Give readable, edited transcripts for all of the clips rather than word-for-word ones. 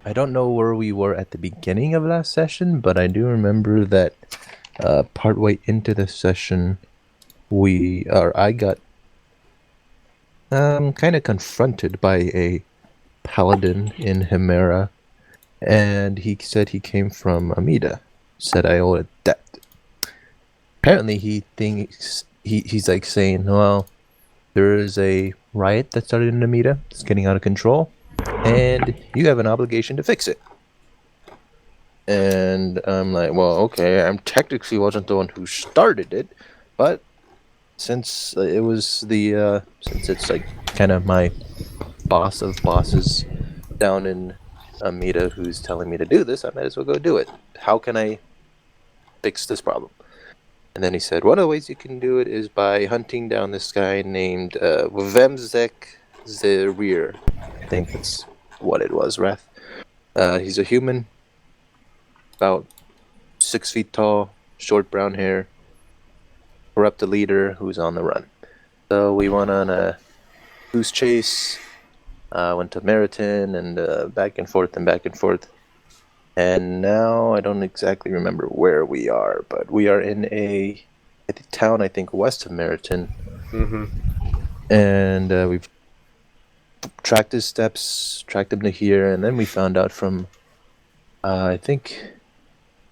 I don't know where we were at the beginning of last session, but I do remember that partway into the session, I got kind of confronted by a paladin in Himera, and he said he came from Amida. Said I owe a debt. Apparently, he thinks he's like saying, well, there is a riot that started in Amida. It's getting out of control, and you have an obligation to fix it. And I'm like, well, okay, I'm technically wasn't the one who started it, but since it was since it's like kind of my boss of bosses down in Amida who's telling me to do this, I might as well go do it. How can I fix this problem? And then he said, one of the ways you can do it is by hunting down this guy named Wemzek Zerir. I think that's what it was, Wrath. He's a human, about 6 feet tall, short brown hair, corrupt leader who's on the run. So we went on a goose chase, went to Meriton, and back and forth and back and forth. And now I don't exactly remember where we are, but we are in a town, I think, west of Meriton. Mm-hmm. And we've tracked his steps, tracked him to here, and then we found out from, I think,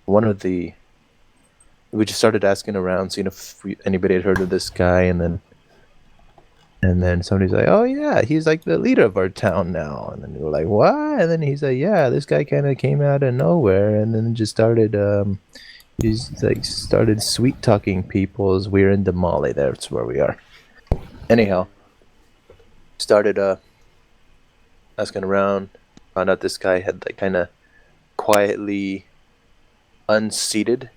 we just started asking around, seeing if anybody had heard of this guy, and then somebody's like, oh yeah, he's like the leader of our town now. And then we were like, what? And then he's like, yeah, this guy kind of came out of nowhere and then just started started sweet talking people as we're in Damali. That's where we are. Anyhow, started asking around, found out this guy had like kind of quietly unseated.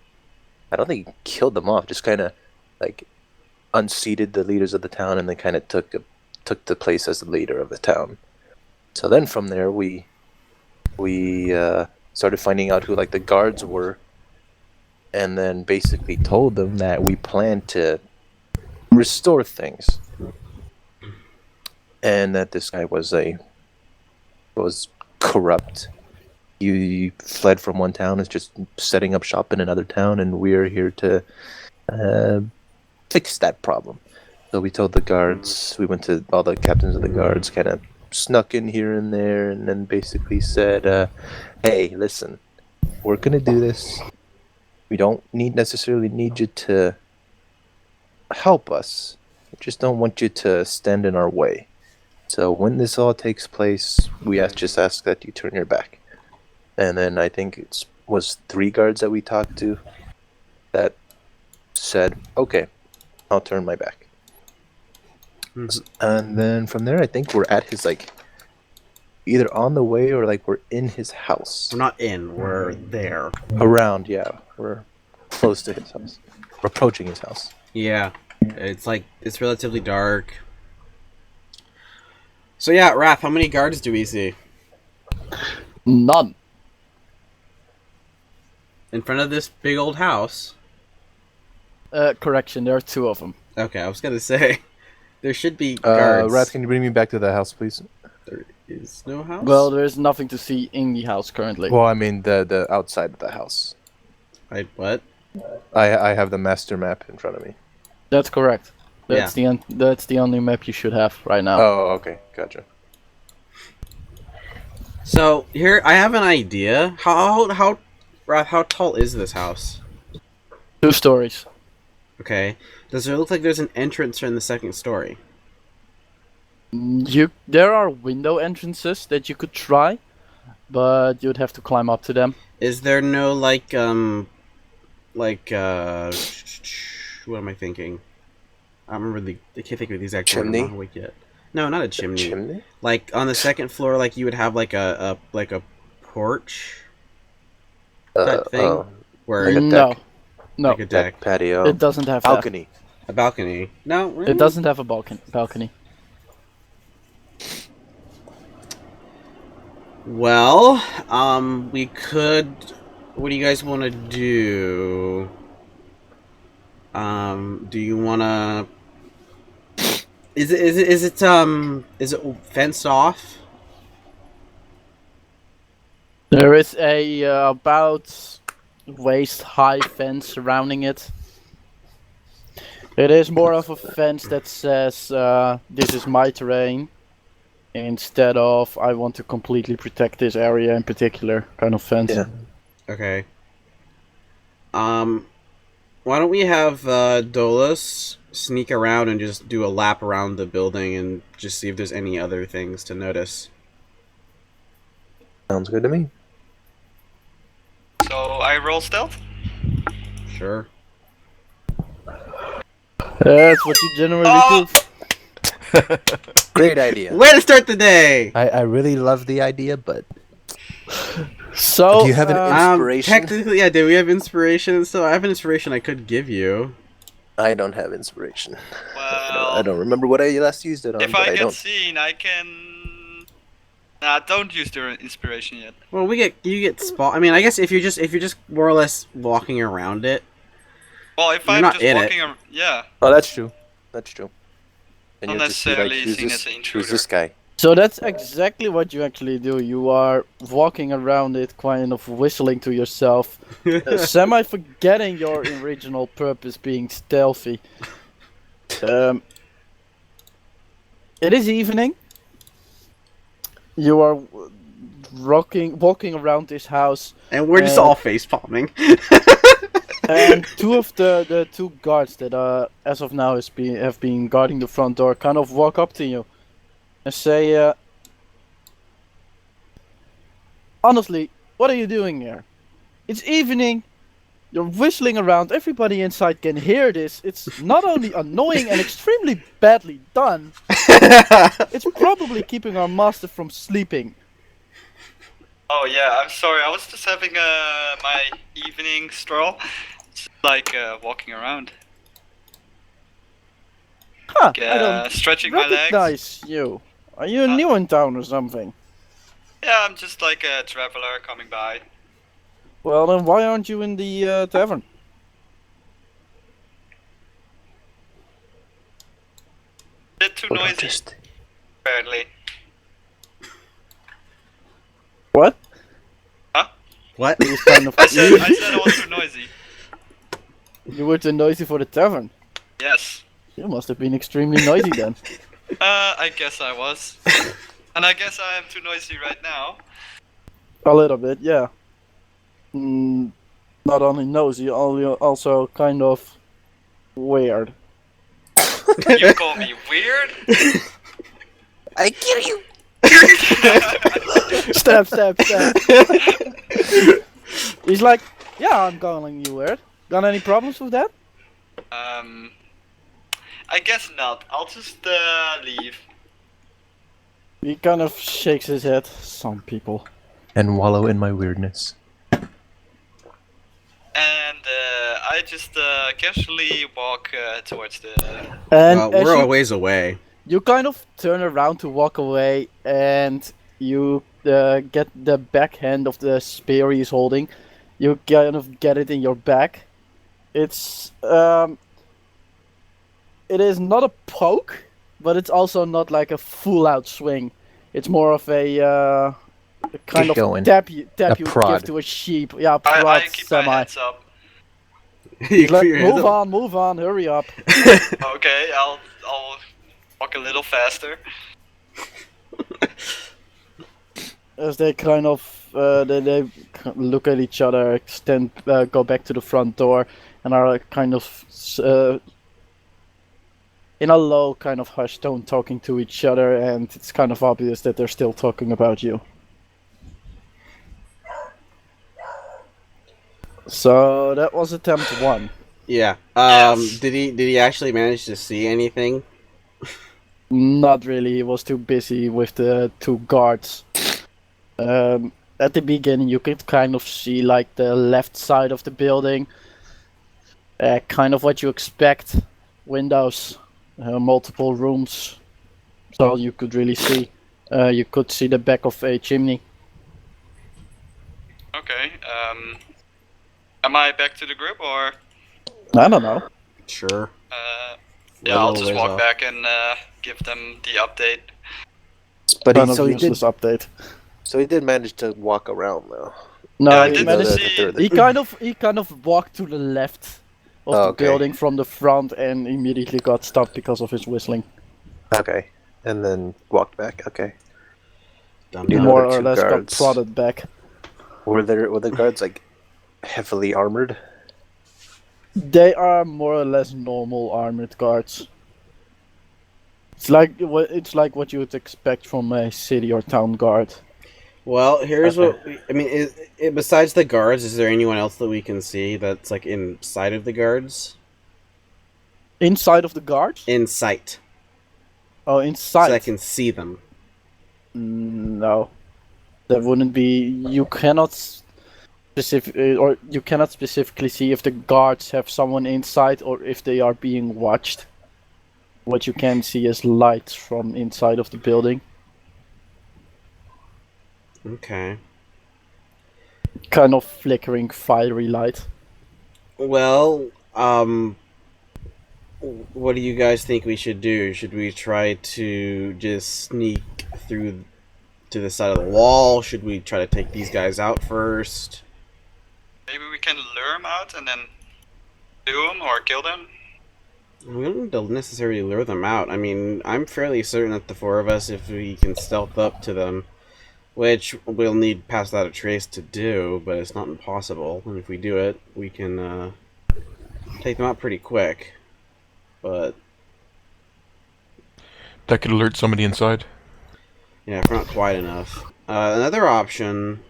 I don't think he killed them off, just kind of like unseated the leaders of the town, and then kind of took the place as the leader of the town. So then from there we started finding out who like the guards were, and then basically told them that we planned to restore things, and that this guy was corrupt. He fled from one town, is just setting up shop in another town, and we're here to fix that problem. So we told the guards, we went to all the captains of the guards, kind of snuck in here and there, and then basically said, hey, listen, we're going to do this. We don't necessarily need you to help us. We just don't want you to stand in our way. So when this all takes place, we just ask that you turn your back. And then I think it was 3 guards that we talked to that said, okay, I'll turn my back. Mm-hmm. And then from there, I think we're at his, like, either on the way or, like, we're in his house. We're not in, we're there. Around, yeah. We're close to his house. We're approaching his house. Yeah. It's, like, it's relatively dark. So, yeah, Wrath, how many guards do we see? None. In front of this big old house? Correction, there are 2 of them. Okay, I was gonna say, there should be guards. Wrath, can you bring me back to the house, please? There is no house? Well, there is nothing to see in the house currently. Well, I mean the outside of the house. What? I have the master map in front of me. That's correct. That's the only map you should have right now. Oh, okay, gotcha. So, here, I have an idea. How tall is this house? 2 stories. Okay. Does it look like there's an entrance in the second story? There are window entrances that you could try, but you'd have to climb up to them. Is there no, what am I thinking? I remember I can't think of the exact chimney. Word. I'm not awake yet. No, not a chimney. Chimney? Like on the second floor, like you would have like a porch type thing, where like a no, like a deck, patio. It doesn't have balcony. A balcony. No, really? It doesn't have a balcony. Well, we could. What do you guys want to do? Do you want to? Is it fenced off? There is a about waist-high fence surrounding it. It is more of a fence that says, this is my terrain, instead of, I want to completely protect this area in particular kind of fence. Yeah. Okay. Why don't we have Dolos sneak around and just do a lap around the building and just see if there's any other things to notice? Sounds good to me. So I roll stealth? Sure. That's what you generally Oh! do. Great idea. Way to start the day! I really love the idea, but So, do you have an inspiration? Technically, yeah, do we have inspiration? So I have an inspiration I could give you. I don't have inspiration. Well, I don't remember what I last used it on, if but I I get don't. seen, I can... Nah, don't use the inspiration yet. Well, you get spot. I mean, I guess if you're just more or less walking around it. Well, if You're I'm not just in it. walking around... Yeah. Oh, that's true. That's true. And Not you'll just be like, necessarily who's seen this, as an who's intruder. this guy? So that's exactly what you actually do. You are walking around it, kind of whistling to yourself, semi forgetting your original purpose, being stealthy. It is evening. You are walking around this house, And we're just all face palming. and two of the two guards that as of now have been guarding the front door kind of walk up to you and say, honestly, what are you doing here? It's evening. You're whistling around. Everybody inside can hear this. It's not only annoying and extremely badly done, it's probably keeping our master from sleeping. Oh yeah, I'm sorry. I was just having my evening stroll. It's like walking around. Huh, I Like, don't stretching my legs. recognize you. Are you new in town or something? Yeah, I'm just like a traveler coming by. Well, then why aren't you in the tavern? Bit too noisy, apparently. What? What? It was kind of I said I was too noisy. You were too noisy for the tavern. Yes. You must have been extremely noisy then. I guess I was. And I guess I am too noisy right now. A little bit, yeah. Not only nosy, also kind of weird. You call me weird? I kill you. Stab. He's like, yeah, I'm calling you weird. Got any problems with that? I guess not. I'll just leave. He kind of shakes his head. Some people. And wallow in my weirdness. And I just casually walk towards the... And as We're you, a ways away. you kind of turn around to walk away, and you get the backhand of the spear he's holding. You kind of get it in your back. It's it is not a poke, but it's also not like a full-out swing. It's more of a kind Keep of going. tap you prod. give to a sheep. Yeah, I prod keep my semi. hands up. You Like, put your hands move on, hurry up. Okay, I'll walk a little faster. As they kind of they look at each other, go back to the front door, and are kind of in a low kind of hushed tone talking to each other, and it's kind of obvious that they're still talking about you. So that was attempt 1. Yeah. Yes. Did he actually manage to see anything? Not really, he was too busy with the two guards. At the beginning you could kind of see like the left side of the building. Kind of what you expect. Windows, multiple rooms. That's all you could really see. You could see the back of a chimney. Okay, am I back to the group or? I don't know. Sure. Yeah, I'll Little just ways walk off. back and give them the update. But Kind he, of so he did. useless update. So he did manage to walk around though. No, Yeah, I he did managed. see. He kind of walked to the left of the Okay. building from the front and immediately got stopped because of his whistling. Okay. And then walked back. Okay. Dum You dum. know More the or two less got guards. prodded back. Were the guards like heavily armored? They are more or less normal armored guards. It's like what you would expect from a city or town guard. Well, here's Okay. what I mean. Besides the guards, is there anyone else that we can see that's like inside of the guards? Inside of the guards? In sight, Oh, so I inside. can see them. No, that wouldn't be. You cannot you cannot specifically see if the guards have someone inside or if they are being watched. What you can see is light from inside of the building. Okay. Kind of flickering, fiery light. Well, what do you guys think we should do? Should we try to just sneak through to the side of the wall? Should we try to take these guys out first? Maybe we can lure them out and then do them or kill them. We don't need to necessarily lure them out. I mean, I'm fairly certain that the four of us, if we can stealth up to them, which we'll need Pass Without a Trace to do, but it's not impossible. And if we do it, we can take them out pretty quick. But That could alert somebody inside. yeah, if we're not quiet enough. Another option.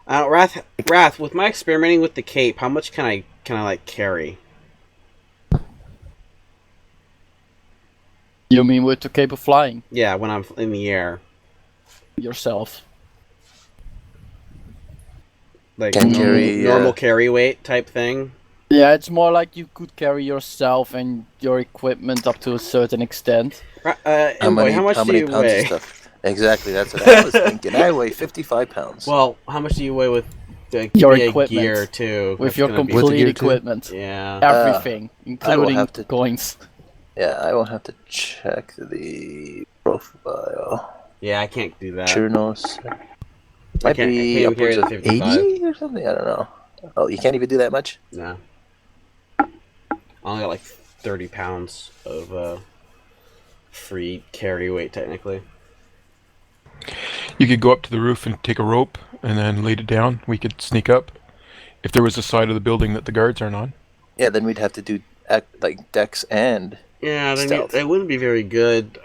Wrath. With my experimenting with the cape, how much can I like carry? You mean with the cape of flying Yeah, when I'm in the air, yourself? like Can normal, carry, normal carry weight type thing. Yeah, it's more like you could carry yourself and your equipment up to a certain extent. How much do you pounds weigh? of stuff? Exactly, that's what I was thinking. I weigh 55 pounds. Well, how much do you weigh with Your gear equipment. too? With That's your gonna be- With the complete gear too? equipment. Yeah. Everything, I will including have to- coins. Yeah, I will have to check the profile. Yeah, I can't do that. Churnos. I Might can't be even carry upwards the of 55. 80 or something? I don't know. Oh, you can't even do that much? No. I only got like 30 pounds of free carry weight, technically. You could go up to the roof and take a rope and then laid it down. We could sneak up. If there was a side of the building that the guards aren't on. Yeah, then we'd have to do like dex and... Yeah, then Stealth. it wouldn't be very good.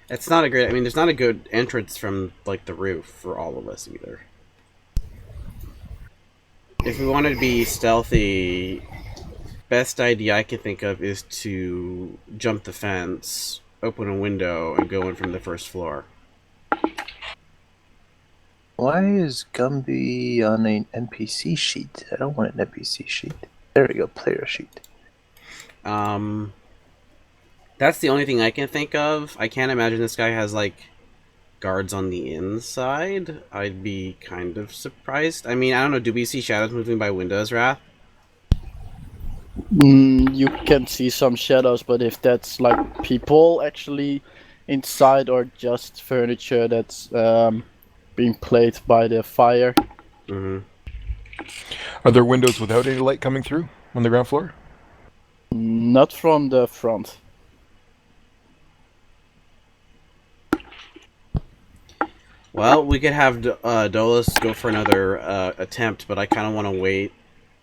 It's not a great. I mean, there's not a good entrance from like the roof for all of us either. If we wanted to be stealthy, best idea I can think of is to jump the fence, open a window, and go in from the first floor. Why is Gumby on an NPC sheet? I don't want an NPC sheet. There we go, player sheet. That's the only thing I can think of. I can't imagine this guy has like guards on the inside. I'd be kind of surprised. I mean, I don't know. Do we see shadows moving by windows, Wrath? You can see some shadows, but if that's like people actually inside or just furniture that's being played by the fire. Mm-hmm. Are there windows without any light coming through on the ground floor? Not from the front. Well, we could have Dolos go for another attempt, but I kind of want to wait.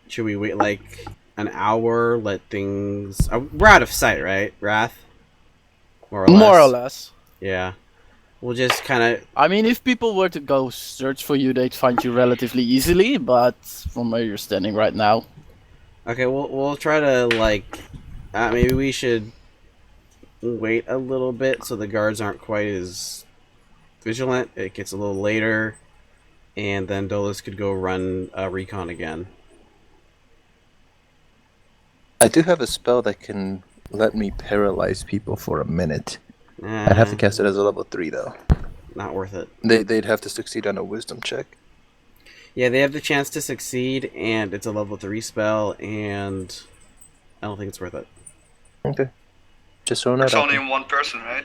Should we wait like an hour? Let things. We're out of sight, right, Wrath? More or less. Yeah. We'll just kind of. I mean, if people were to go search for you, they'd find you relatively easily, but from where you're standing right now. Okay, we'll try to like. Maybe we should wait a little bit so the guards aren't quite as vigilant. It gets a little later, and then Dolos could go run recon again. I do have a spell that can let me paralyze people for a minute. I'd have to cast it as a level 3 though. Not worth it. They'd have to succeed on a wisdom check. Yeah, they have the chance to succeed, and it's a level 3 spell, and I don't think it's worth it. Okay. Just throwing It's that out only there. one person, right?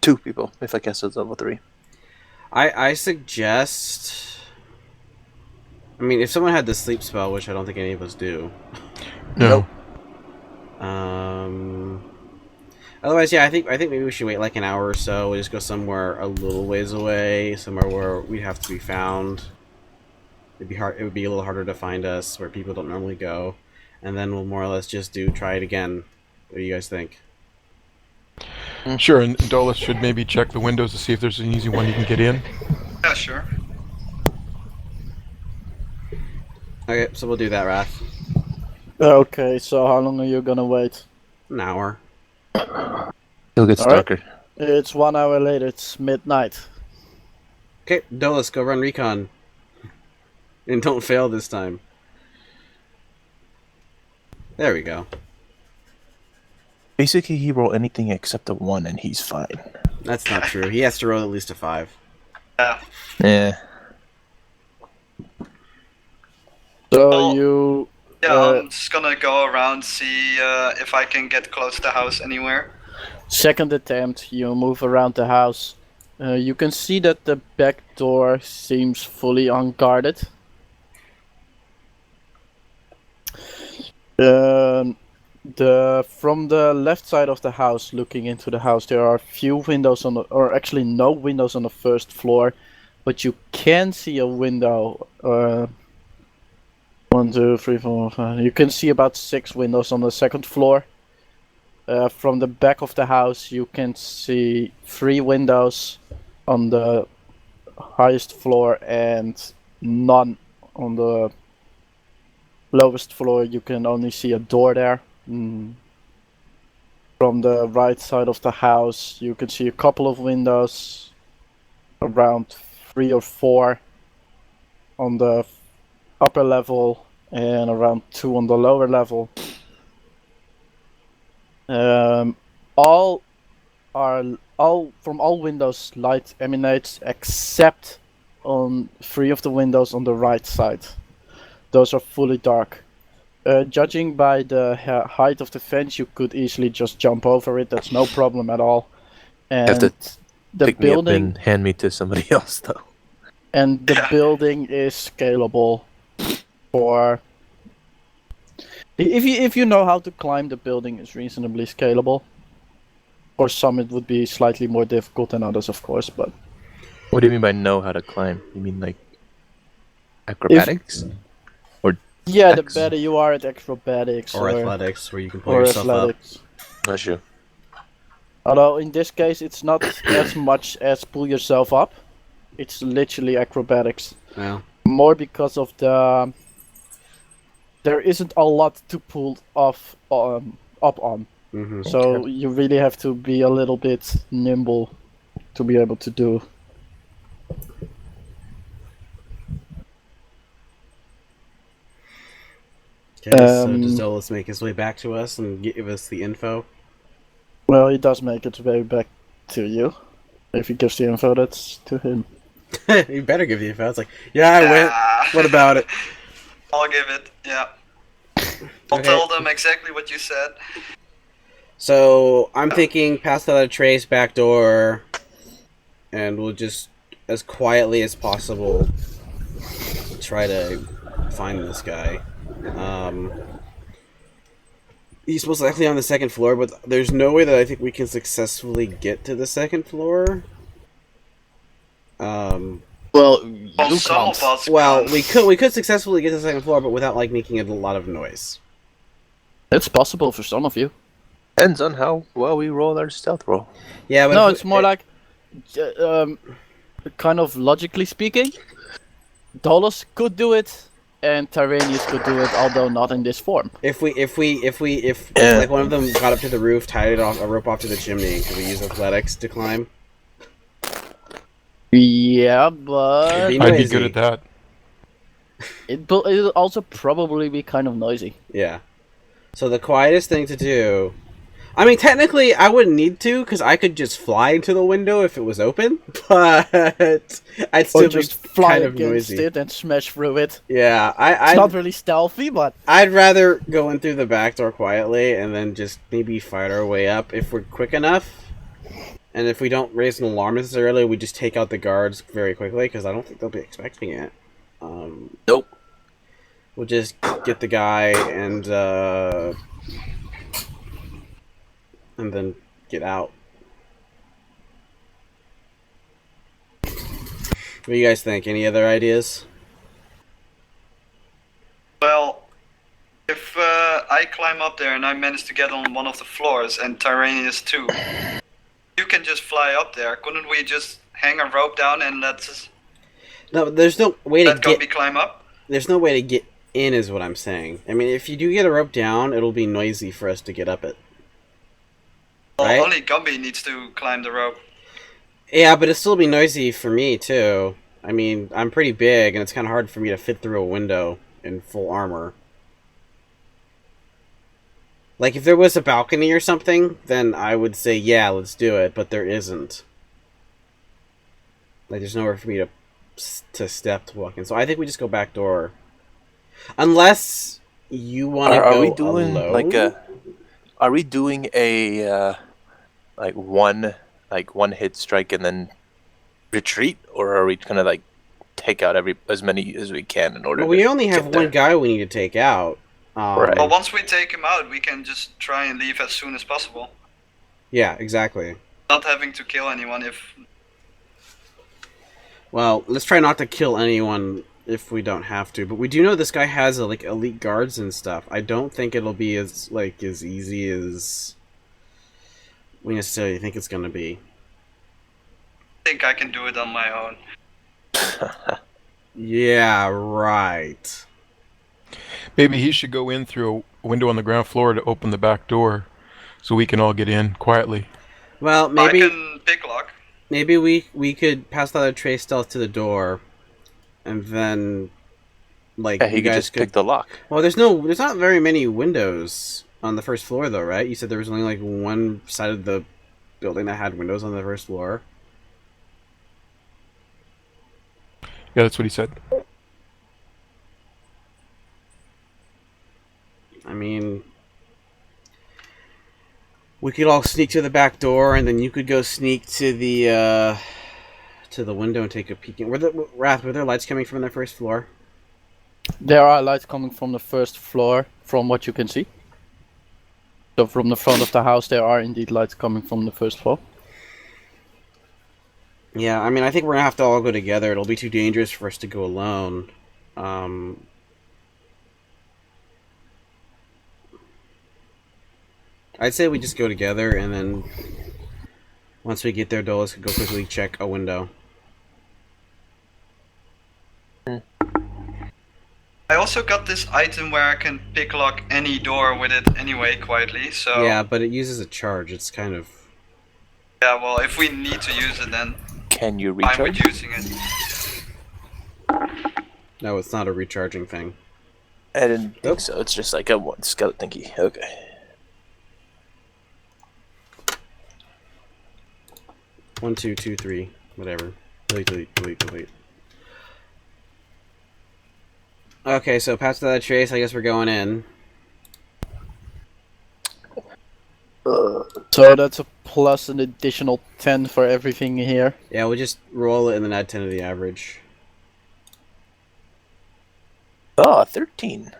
2 people, if I guess it's level 3. I suggest. I mean, if someone had the sleep spell, which I don't think any of us do. No. Otherwise, yeah, I think maybe we should wait like an hour or so. We'll just go somewhere a little ways away, somewhere where we'd have to be found. It'd be hard. It would be a little harder to find us where people don't normally go, and then we'll more or less just try it again. What do you guys think? Sure, and Dolos should maybe check the windows to see if there's an easy one you can get in. Yeah, sure. Okay, so we'll do that, Wrath. Okay, so how long are you gonna wait? An hour. It'll get Alright. darker. It's 1 hour later, it's midnight. Okay, Dolos, go run recon. And don't fail this time. There we go. Basically, he roll anything except a 1 and he's fine. That's not true. He has to roll at least a 5. Yeah. Yeah. So Well, you... Yeah, Uh, I'm just gonna go around, see if I can get close to the house anywhere. Second attempt, you move around the house. You can see that the back door seems fully unguarded. From the left side of the house, looking into the house, there are few windows on the, or actually no windows on the first floor, but you can see a window. 1, 2, 3, 4, 5. You can see about 6 windows on the second floor. From the back of the house, you can see 3 windows on the highest floor and none on the lowest floor. You can only see a door there. From the right side of the house, you can see a couple of windows, around 3 or 4 on the upper level and around 2 on the lower level. All windows light emanates except on 3 of the windows on the right side. Those are fully dark. Judging by the height of the fence, you could easily just jump over it. That's no problem at all. And Have to the Pick me up building and hand me to somebody else, though. and the building is scalable for. If you know how to climb, the building is reasonably scalable. For some, it would be slightly more difficult than others, of course. But What do you mean by know how to climb? You mean like acrobatics? yeah, the X. better you are at acrobatics Or athletics, where you can pull or yourself athletics. Not sure. Although in this case, it's not as much as pull yourself up. It's literally acrobatics. up. Yeah. More because of the. There isn't a lot to pull off up on. Mm-hmm. So you really have to be a little bit nimble to be able to do. Okay, so Um, does Dolos make his way back to us and give us the info? Well, he does make its way back to you. If he gives the info, that's to him. You better give the info. It's like, yeah, I went. What about it? I'll give it, yeah. I'll Okay. tell them exactly what you said. So I'm thinking pass out a trace back door, and we'll just as quietly as possible try to find this guy. He's most likely on the second floor, but there's no way that I think we can successfully get to the second floor. Well, Well, some of us Well, can. we could successfully get to the second floor, but without like making a lot of noise. It's possible for some of you. Depends on how well we roll our stealth roll. Yeah, but No, if it's more like, kind of logically speaking, Dolos could do it, and Tyraneus could do it, although not in this form. if Yeah. like one of them got up to the roof, tied it off a rope off to the chimney, could we use athletics to climb? Yeah, but It'd be I'd be noisy. good at that. it'll also probably be kind of noisy. Yeah. So the quietest thing to do. I mean, technically, I wouldn't need to, because I could just fly into the window if it was open, but I'd still Or just fly kind of against noisy. it and smash through it. Yeah, It's not really stealthy, but I'd rather go in through the back door quietly and then just maybe fight our way up if we're quick enough. And if we don't raise an alarm necessarily, we just take out the guards very quickly, because I don't think they'll be expecting it. Nope. We'll just get the guy and then get out. What do you guys think? Any other ideas? Well, if I climb up there and I manage to get on one of the floors, and Tyraneus too, you can just fly up there. Couldn't we just hang a rope down and let No, there's no way to Gumby get. climb up? There's no way to get in, is what I'm saying. I mean, if you do get a rope down, it'll be noisy for us to get up it. Well, Right? only Gumby needs to climb the rope. Yeah, but it'll still be noisy for me too. I mean, I'm pretty big, and it's kind of hard for me to fit through a window in full armor. Like, if there was a balcony or something, then I would say, yeah, let's do it, but there isn't. Like, there's nowhere for me to step to walk in. So I think we just go back door. Unless you want to go Are we doing alone? like a? Are we doing a one hit strike and then retreat, or are we gonna like take out as many as we can in order? Well, we to only have get there? one guy we need to take out. Right. Well, once we take him out, we can just try and leave as soon as possible. Yeah, exactly. Not having to kill anyone if... Well, let's try not to kill anyone if we don't have to. But we do know this guy has like elite guards and stuff. I don't think it'll be as easy as we necessarily think it's gonna be. I think I can do it on my own. Yeah, right. Maybe he should go in through a window on the ground floor to open the back door, so we can all get in quietly. Well, I maybe can pick lock. maybe we could pass out a trace stealth to the door, and then like Yeah, he you could guys just pick the lock. Well, there's not very many windows on the first floor though, right? You said there was only like one side of the building that had windows on the first floor. Yeah, that's what he said. I mean, we could all sneak to the back door, and then you could go sneak to the window and take a peek. Were there lights coming from the first floor? there are lights coming from the first floor, from what you can see. So from the front of the house, there are indeed lights coming from the first floor. Yeah, I mean, I think we're gonna have to all go together. It'll be too dangerous for us to go alone. I'd say we just go together, and then once we get there, Dolos could go quickly check a window. I also got this item where I can pick lock any door with it anyway, quietly, so... Yeah, but it uses a charge. It's kind of... Yeah, well, if we need to use it, then Can you I'm with recharge? using it. No, it's not a recharging thing. I didn't think Nope. so. It's just like a one skeleton key. Okay. 1, 2, 2, 3, whatever. Delete. Okay, so past that trace, I guess we're going in. So that's a plus an additional 10 for everything here. Yeah, we'll just roll it and then add 10 to the average. Oh, 13.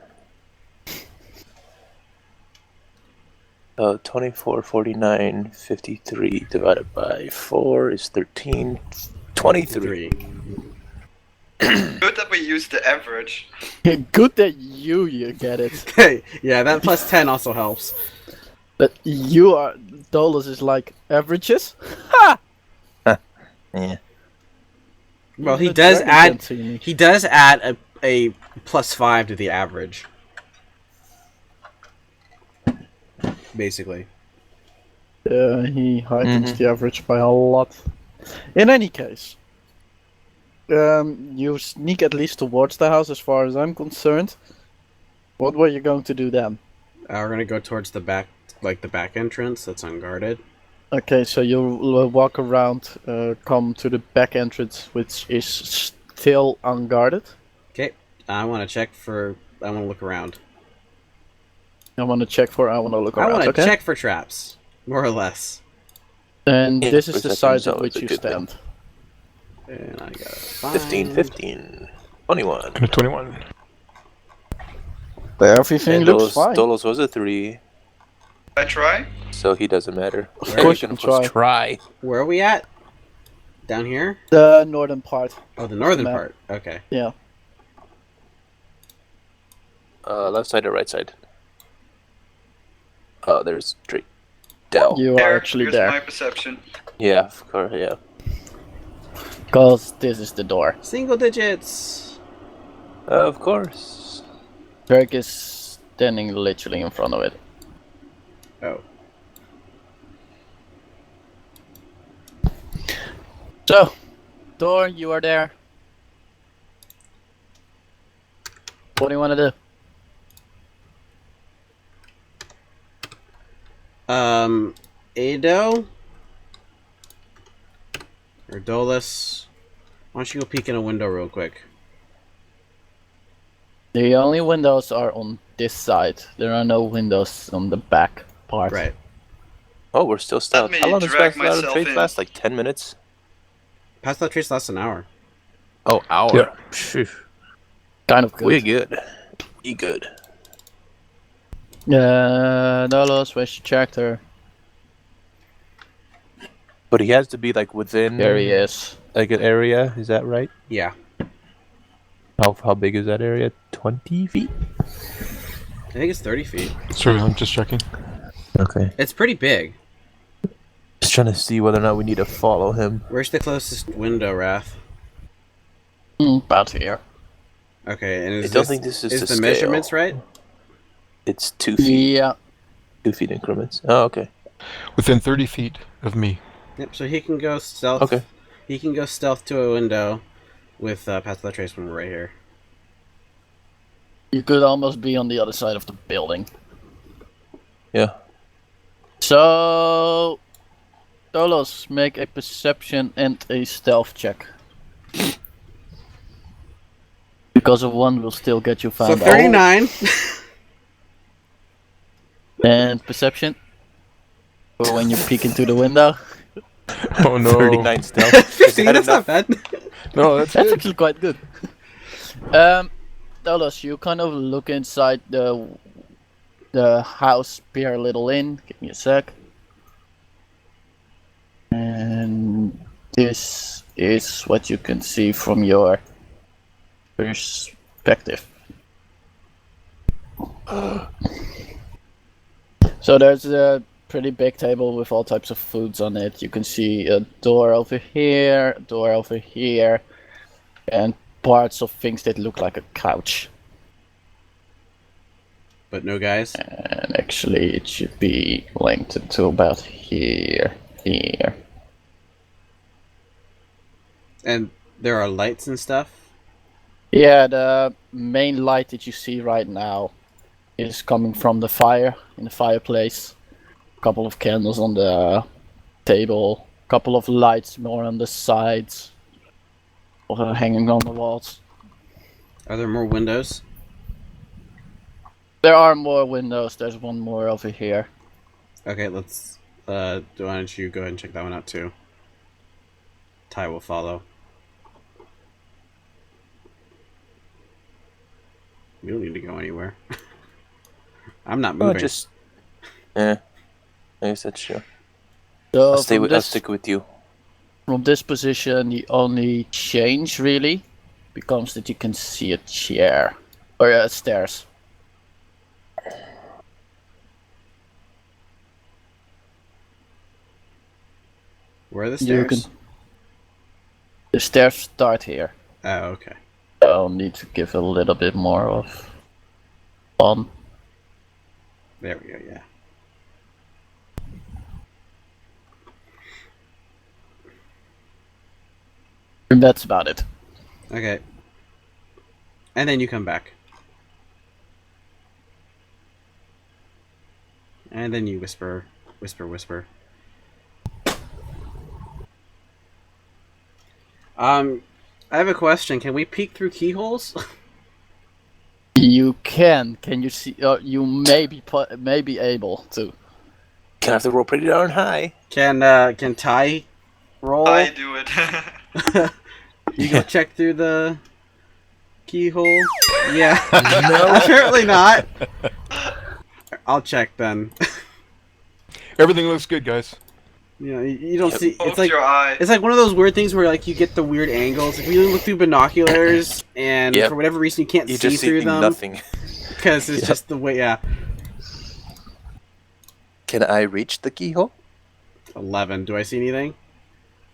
24, 49, 53 divided by 4 is 13. 23. 3. Good that we used the average. Good that you get it. Okay, yeah, that plus 10 also helps. But you are... Dolos is like, averages? Ha! Yeah. Well, he The does dragon add... can't see me. He does add a plus 5 to the average. Basically. He heightens the average by a lot. In any case, you sneak at least towards the house as far as I'm concerned. What were you going to do then? We're gonna go towards the back like the back entrance that's unguarded. Okay, so you'll walk around, come to the back entrance, which is still unguarded. Okay, I want to look around. I want to look I around. want to Okay. check for traps, more or less. And Yeah, this is the perception's side at always which a you good thing. stand. And I got 15, 15, 21. And a 21. Everything And looks fine. Dolos was a 3, I try. so he doesn't matter. Of course You you can can of course try. Where are we at? Down here? The northern part. Oh, the northern Map. part. Okay. Yeah. Left side or right side? Oh, there's straight down. You are There, actually here's there. my perception. Yeah, of course, yeah. Because this is the door. Single digits. Of course. Drake is standing literally in front of it. Oh. So, door, you are there. What do you want to do? Ado? Or Dolos? Why don't you go peek in a window real quick? The only windows are on this side. There are no windows on the back part. Right. Oh, we're still stuck. me How long does drag Fast Loud myself Trace in. last? Like 10 minutes? Past that trace lasts an hour. Oh, hour. Yeah. Phew. Kind of good. We're good. We good. Dolos, where's your tractor? But he has to be like within There he is. like an area, is that right? Yeah. How big is that area? 20 feet? I think it's 30 feet. Sorry, I'm just checking. Okay. It's pretty big. Just trying to see whether or not we need to follow him. Where's the closest window, Wrath? About here. Okay, and I don't think this is is to the scale. measurements right? It's 2 feet. Yeah. 2 feet increments. Oh, okay. Within 30 feet of me. Yep, so he can go stealth. Okay. He can go stealth to a window with past the trace when we're right here. You could almost be on the other side of the building. Yeah. So, Dolos, make a perception and a stealth check. Because of one will still get you found So 39. And perception. For when you peek into the window. Oh no. 39 stealth. 15, Is that that's not enough? bad. No, that's That's good. actually quite good. Dolos, you kind of look inside the house, peer a little in. Give me a sec. And this is what you can see from your perspective. So there's a pretty big table with all types of foods on it. You can see a door over here, a door over here, and parts of things that look like a couch. But no guys. And actually it should be linked to about here. And there are lights and stuff. Yeah, the main light that you see right now is coming from the fire in the fireplace. A couple of candles on the table, a couple of lights more on the sides, or hanging on the walls. Are there more windows? There are more windows. There's one more over here. Okay, let's. Why don't you go ahead and check that one out too? Ty will follow. We don't need to go anywhere. I'm not Oh, moving. just. I guess that's true. So I'll from I'll stick with you. From this position, the only change really becomes that you can see a chair or stairs. Where are the You stairs? can- The stairs start here. Oh, okay. I'll need to give a little bit more of fun. There we go. Yeah. And that's about it. Okay. And then you come back. And then you whisper. I have a question. Can we peek through keyholes? You can. Can you see? You may be able to. Gonna have to roll pretty darn high. Can Ty roll? I do it. You go check through the keyhole. Yeah. No. Apparently not. I'll check then. Everything looks good, guys. You know, you don't see. Close your eye. It's like one of those weird things where like you get the weird angles. If you look through binoculars and Yep. for whatever reason you can't You see just through see them nothing. because it's Yep. just the way. Yeah. Can I reach the keyhole? 11. Do I see anything?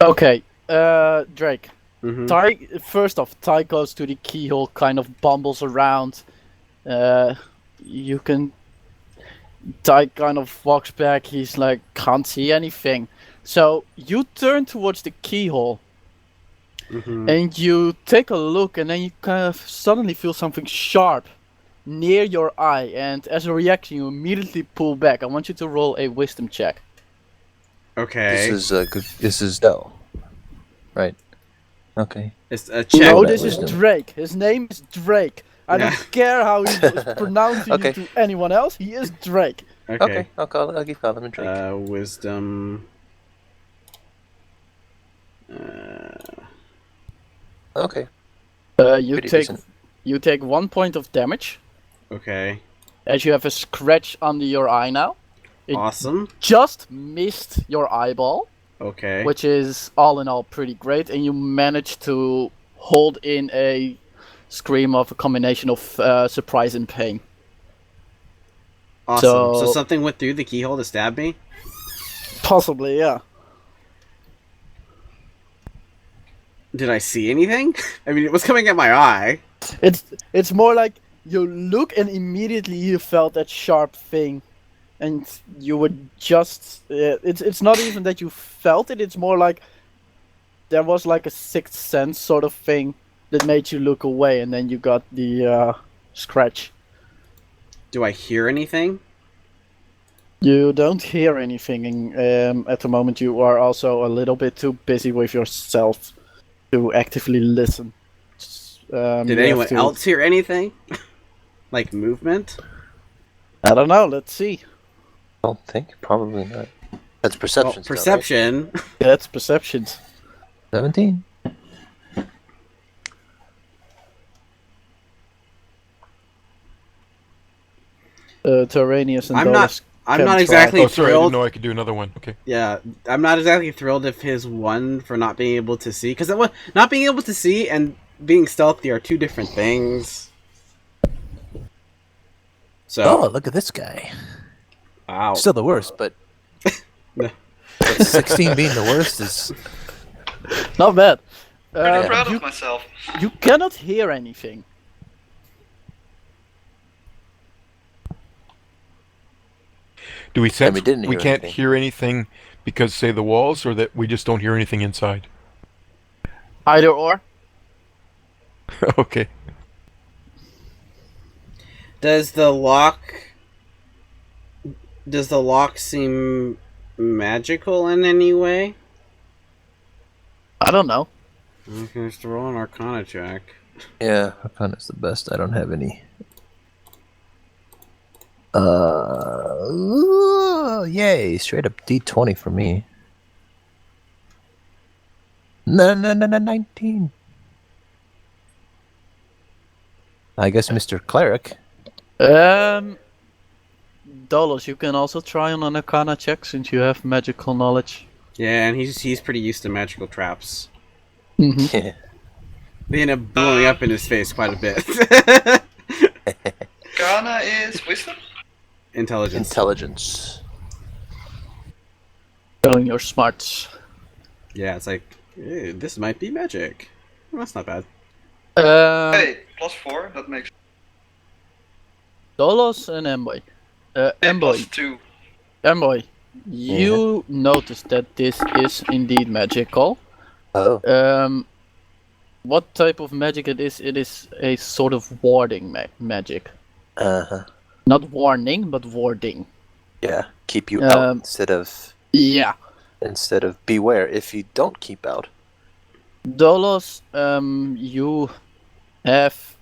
Okay. Drake. Mm-hmm. Ty goes to the keyhole, kind of bumbles around. You can. Ty kind of walks back. He's like, can't see anything. So you turn towards the keyhole Mm-hmm. and you take a look, and then you kind of suddenly feel something sharp near your eye. And as a reaction, you immediately pull back. I want you to roll a wisdom check. Okay. This is Dell. Right. Okay. It's a check. No, that this is wisdom. Drake. His name is Drake. I Yeah. don't care how he's pronouncing Okay. you to anyone else. He is Drake. Okay. I'll keep calling him Drake. Wisdom. Okay. You Pretty take decent. you take 1 point of damage Okay. as you have a scratch under your eye now. It Awesome. just missed your eyeball, Okay. which is all in all pretty great, and you managed to hold in a scream of a combination of surprise and pain. Awesome. so- So something went through the keyhole to stab me? Possibly, yeah. Did I see anything? I mean, it was coming at my eye. It's more like you look and immediately you felt that sharp thing, and you were just. It's not even that you felt it. It's more like there was like a sixth sense sort of thing that made you look away, and then you got the scratch. Do I hear anything? You don't hear anything at the moment. You are also a little bit too busy with yourself to actively listen. Did you anyone have to- else hear anything? Like movement? I don't know. Let's see. I don't think. Probably not. That's perception. Well, perception. That's perceptions. 17. Tyraneus and I'm not- Dolos I'm can not try. exactly Oh, sorry, I didn't thrilled. know I could do another one. Okay. Yeah, I'm not exactly thrilled if his one for not being able to see, because not being able to see and being stealthy are two different things. So, Oh, look at this guy. wow. Still the worst, but No. 16 being the worst is. Not bad. Pretty proud You, of myself. you cannot hear anything. Do we sense we didn't we hear can't anything. hear anything because, say, the walls, or that we just don't hear anything inside? Either or. Okay. Does the lock seem magical in any way? I don't know. Okay, just roll an Arcana check. Yeah, Arcana's the best. I don't have any. Yay! Straight up D20 for me. No, 19. I guess Mr. Cleric. Dolos, you can also try on an Arcana check since you have magical knowledge. Yeah, and he's pretty used to magical traps. Mm-hmm. Yeah. They end up blowing up in his face quite a bit. Ghana is wisdom? Intelligence. Intelligence. Showing your smarts. Yeah, it's like, "Ew, this might be magic. Well, that's not bad. Hey, +4, that makes Dolos and Mboy. Mboy, +2. Mboy, you notice that this is indeed magical. Oh. What type of magic it is a sort of warding magic. Uh-huh. Not warning, but warding. Yeah, keep you out instead of beware if you don't keep out. Dolos, you have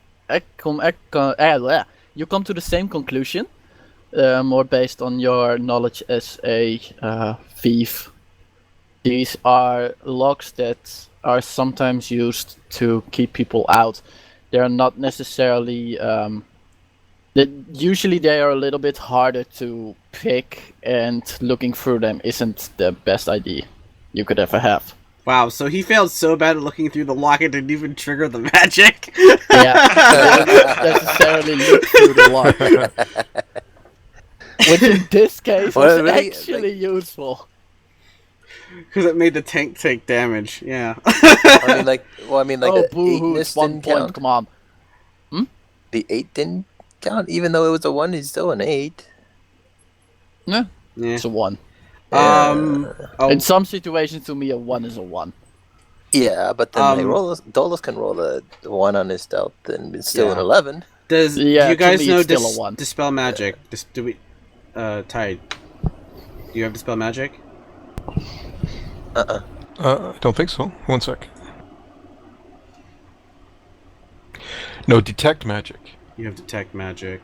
you come to the same conclusion, more based on your knowledge as a thief. These are locks that are sometimes used to keep people out. They are not necessarily. Usually they are a little bit harder to pick, and looking through them isn't the best idea you could ever have. Wow, so he failed so bad at looking through the lock it didn't even trigger the magic? Yeah, didn't necessarily look through the lock. Which in this case was really, actually useful. Because it made the tank take damage, yeah. I mean, like Oh, the boo-hoo, it's 8ness 1 didn't point, count. come on. The 8 didn't count, even though it was a 1. It's still an 8. Yeah, Yeah. it's a 1. Oh, In some situations, to me, a 1 is a 1. Yeah, but then Dolos can roll a 1 on his stealth, and it's still an 11. do you guys to me, know it's still a 1. Dispel Magic? Ty, do you have Dispel Magic? I don't think so. One sec. No, detect magic, You have Detect Magic.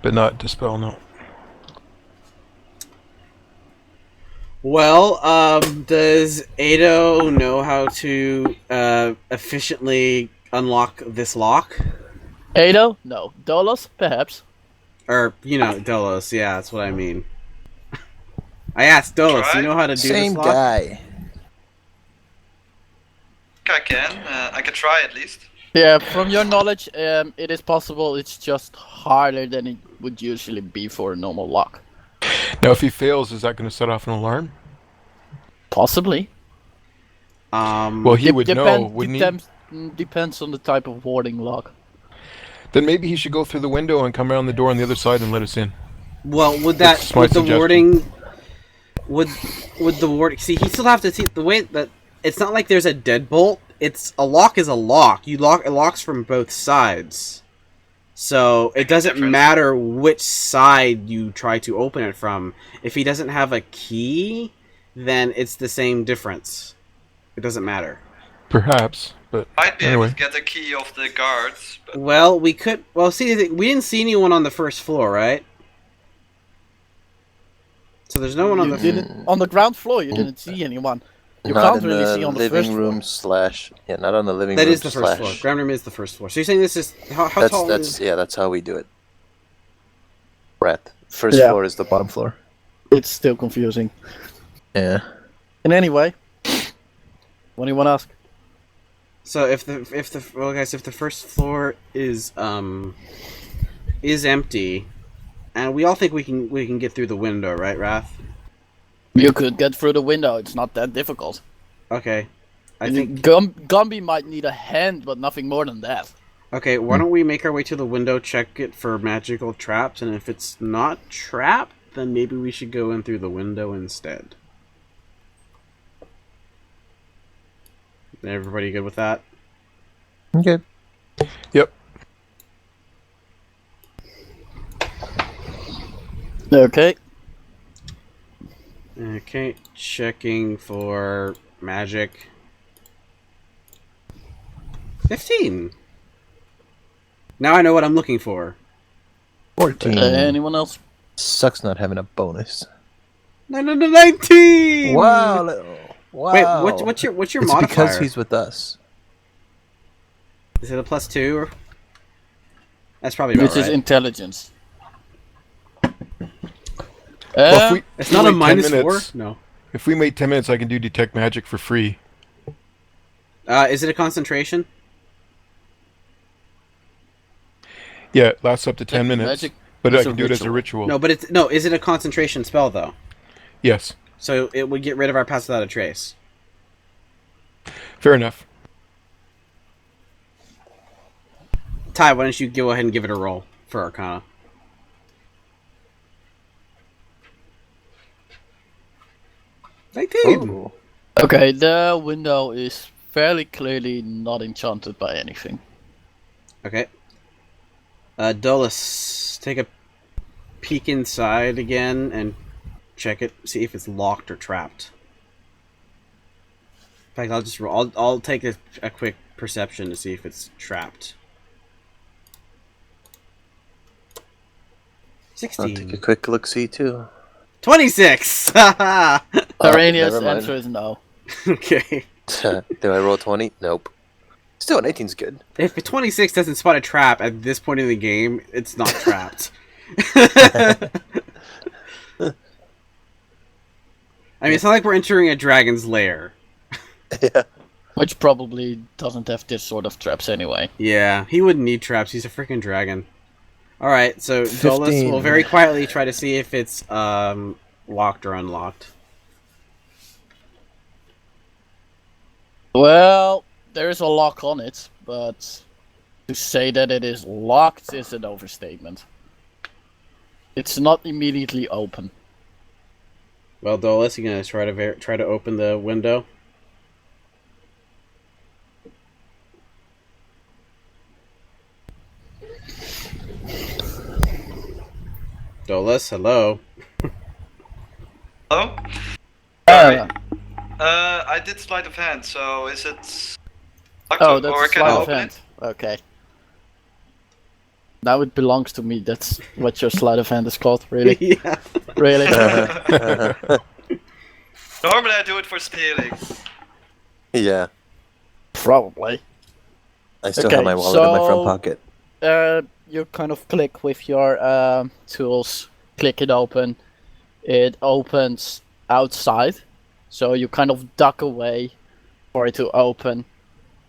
but not dispel. No. Well, does Ado know how to efficiently unlock this lock? Ado? No. Dolos? Perhaps. Or, Dolos, yeah, that's what I mean. I asked Dolos, Try. you know how to do Same this lock? guy. I can. I can try at least. Yeah, from your knowledge, it is possible. It's just harder than it would usually be for a normal lock. Now, if he fails, is that going to set off an alarm? Possibly. Well, he would know, wouldn't he? Depends on the type of warding lock. Then maybe he should go through the window and come around the door on the other side and let us in. Well, would That's my the suggestion. warding... Would the warding... See, he still have to see the way that... It's not like there's a deadbolt. A lock is a lock. It locks from both sides. So it doesn't matter which side you try to open it from. If he doesn't have a key, then it's the same difference. It doesn't matter. Perhaps, but Might be anyway. able to get the key off the guards. But Well, we could... Well, see, we didn't see anyone on the first floor, right? So there's no one on You the... didn't on the ground floor. You didn't see anyone. You Not can't in really the see on the living first room floor. / not on the living That room is the first floor. / Ground room is the first floor. So you're saying this is... How tall is... that's how we do it. First Yeah. floor is the bottom floor. It's still confusing. Yeah. And anyway, what do you want to ask? So if the first floor is empty, and we all think we can get through the window, right, Wrath? You could get through the window. It's not that difficult. Okay. I think... Gumby might need a hand, but nothing more than that. Okay, why don't we make our way to the window, check it for magical traps, and if it's not trapped, then maybe we should go in through the window instead. Everybody good with that? Okay. Yep. Okay. Okay, checking for magic. 15! Now I know what I'm looking for. 14. Anyone else? Sucks not having a bonus. No, 19! Wow. Wow. Wait, what's your it's modifier? because he's with us. Is it a +2? Or... That's probably about Which is right. intelligence. Well, if we, It's if we not a wait 10 -4? minutes, No. If we wait 10 minutes, I can do detect magic for free. Is it a concentration? Yeah, it lasts up to 10 minutes. Magic But is I a can do it as a ritual. No, but is it a concentration spell though? Yes. So it would get rid of our pass without a trace. Fair enough. Ty, why don't you go ahead and give it a roll for Arcana? Ooh. Okay, the window is fairly clearly not enchanted by anything. Okay. Dolos, take a peek inside again and check it, see if it's locked or trapped. In fact, I'll take a quick perception to see if it's trapped. 16. I'll take a quick look-see, too. 26! Tyraneus never mind. answer is no. Okay. Do I roll 20? Nope. Still, an 18's good. If a 26 doesn't spot a trap at this point in the game, it's not trapped. I mean, it's not like we're entering a dragon's lair. Yeah. Which probably doesn't have this sort of traps anyway. Yeah, he wouldn't need traps. He's a freaking dragon. Alright, so Dolos 15. will very quietly try to see if it's locked or unlocked. Well, there is a lock on it, but to say that it is locked is an overstatement. It's not immediately open. Well, Dolos, you gonna try to open the window? Dolos, hello. Hello? Uh, I did sleight of hand, so is it locked oh, up, that's or a can I sleight of open hand. it? Okay. Now it belongs to me. That's what your sleight of hand is called, really? Yeah. Really? Normally I do it for stealing. Yeah. Probably. I still Okay, have my wallet in my front so- pocket. You kind of click with your tools, click it open. It opens outside, so you kind of duck away for it to open.